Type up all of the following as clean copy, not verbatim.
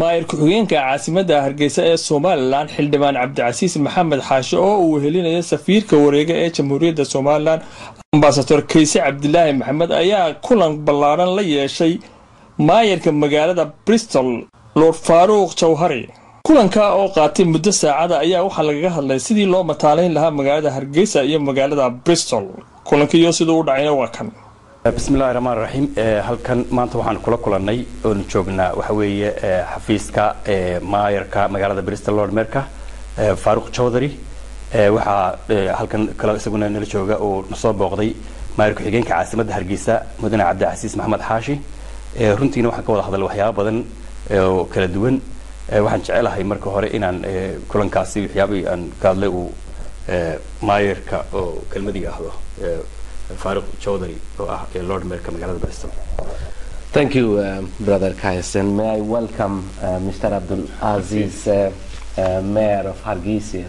maayir ku-xigeenka caasimadda Hargeysa ee Soomaaliland Xildhibaan Cabdicasiis Maxamed Xaashe oo uu helinaya safiirka wareega ee Jamhuuriyadda Soomaaliland Ambassador Kayse Cabdilaahi Maxamed ayaa kulan ballaaran la yeeshay maayirka magaalada Bristol Lord Faruq Jawhari. kulanka oo qaatay muddo saacada ayaa waxa laga hadlay sidii loo mataaleyn lahaa magaalada Hargeysa iyo magaalada Bristol. kulankiyo sidoo u dhacayna waa kan. bismillaahir rahmaanir rahiim. halkan maanta waxaan kula kulanay oo joognaa waxa weeye xafiiska maayirka magaalada Bristol Lord Mayorka Faruq Jawhari. waxa halkan kala isaguna nala jooga oo soo booqday maayirka xigeenka caasimadda Hargeysa Mudane Cabdicasiis Maxamed Xaashi. runtiina waxaan ka wada hadalay waxyaabo badan oo kala duwan. waxaan jecelahay marka hore inaan kulankaasi waxyaabo aan ka hadlay oo maayirka oo kelmadiga ahdo Faruq Jawhari oo ah Lord Mayorka magaalada Bristol. Thank you, Brother Kais, and may I welcome Mr. Abdul Aziz, Mayor of Hargeisa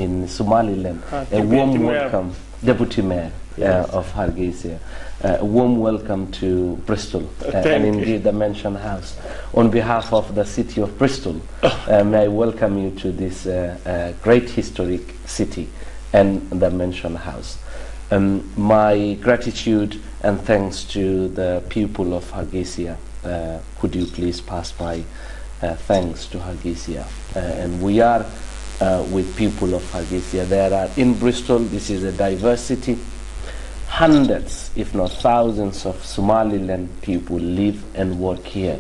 in Somaliland. A warm welcome, Deputy Mayor of Hargeisa. A warm welcome to Bristol and indeed the Mansion House. On behalf of the city of Bristol, may I welcome you to this great historic city and the Mansion House. My gratitude and thanks to the people of Hargeisa. Could you please pass my thanks to Hargeisa? And we are with people of Hargeisa. There are in Bristol, this is a diversity. Hundreds, if not thousands, of Somaliland people live and work here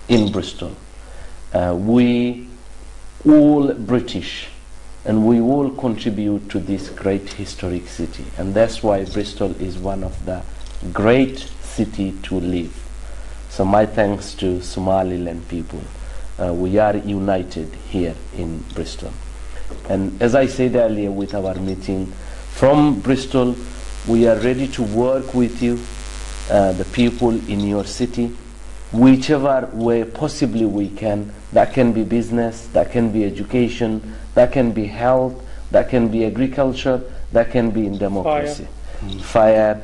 in Bristol. We all British, and we all contribute to this great historic city, and that's why Bristol is one of the great city to live. So my thanks to Somaliland people. We are united here in Bristol. And as I said earlier with our meeting, from Bristol, we are ready to work with you, the people in your city, whichever way possibly we can. That can be business, that can be education, that can be health, that can be agriculture, that can be in democracy. Fire.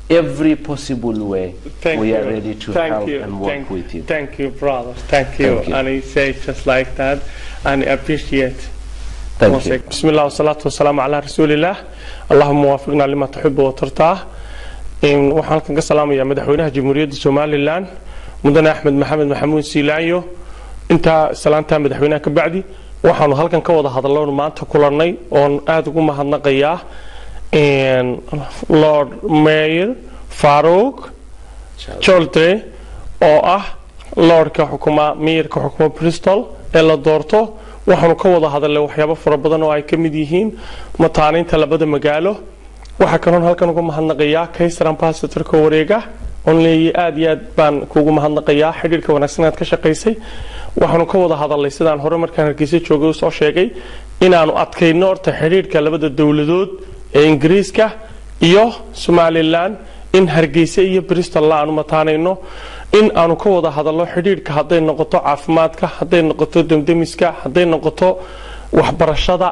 Every possible way, we are ready to help and work with you. Thank you, brother. Thank you. And he says just like that, and I appreciate. Thank you. بسم الله والصلاة والسلام على رسول الله. اللهم وفقنا لما تحب وترضى. waxaan ka salaamayaa madaxweynaha Jamhuuriyadda Soomaaliland Mudane Axmed Maxamed Maxamuud Siilaanyo. inta salaanta madaxweynaha ka bacdi waxaanu halkan ka wada hadalno maanta kulanay oo aad ugu mahadnaqayaa Lord Mayor Faruq Jawhari oo ah Lordka xukuma Mayorka xukuma Bristol ee la doorto. waxaanu ka wada hadalnay waxyaabo fara badan oo ay ka mid yihiin mataaneynta labada magaalo. waxa kanoon halkan ugu mahadnaqayaa Kayser Ambassador-ka wareega oo leeyahay aad iyo aad baan kuugu mahadnaqayaa xiriirka wanaagsan aad ka shaqaysay. waxaanu ka wada hadalnay sidaan hore markaan Hargeysa joogay soo sheegay inaanu adkayno horta xiriirka labada dawladood ee Ingiriiska iyo Somaliland in Hargeysa iyo Bristol la aanu mataaneyno in aanu ka wada hadalno xiriirka haday noqoto caafimaadka, haday noqoto damdamiska, haday noqoto waxbarashada,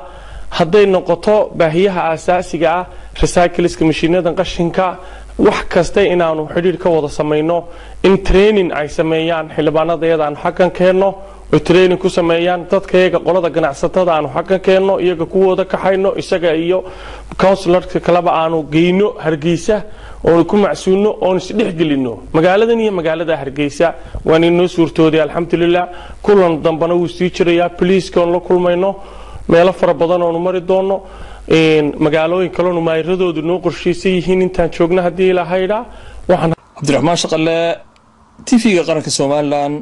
haday noqoto baahiyaha aasaasiga ah, recyclingka mashiinada qashinka, wax kasta inaanu xiriir ka wada sameeyno. in training ay sameeyaan xildhibaanadayada aan xaqan keenno oo training ku sameeyaan dadkayga qolada ganacsatada aan xaqan keenno iyaga kuwooda ka hayno isaga iyo councilorka kalaba aanu geyno Hargeysa oo ku macsuuno oo isdhexgelino magaaladan iyo magaalada Hargeysa. waan inoo suurtooday alxamdulillah. kulan dambana wuu sii jirayaa police-ka oo la kulmayno meelo fara badan oo mari doono magaalooyin kale oo maayiradoodu noo qorsheysay yihiin intaan joogna hadii la hayra. waxaan Cabdiraxmaan Shaqale TV-ga qaranka Soomaaliland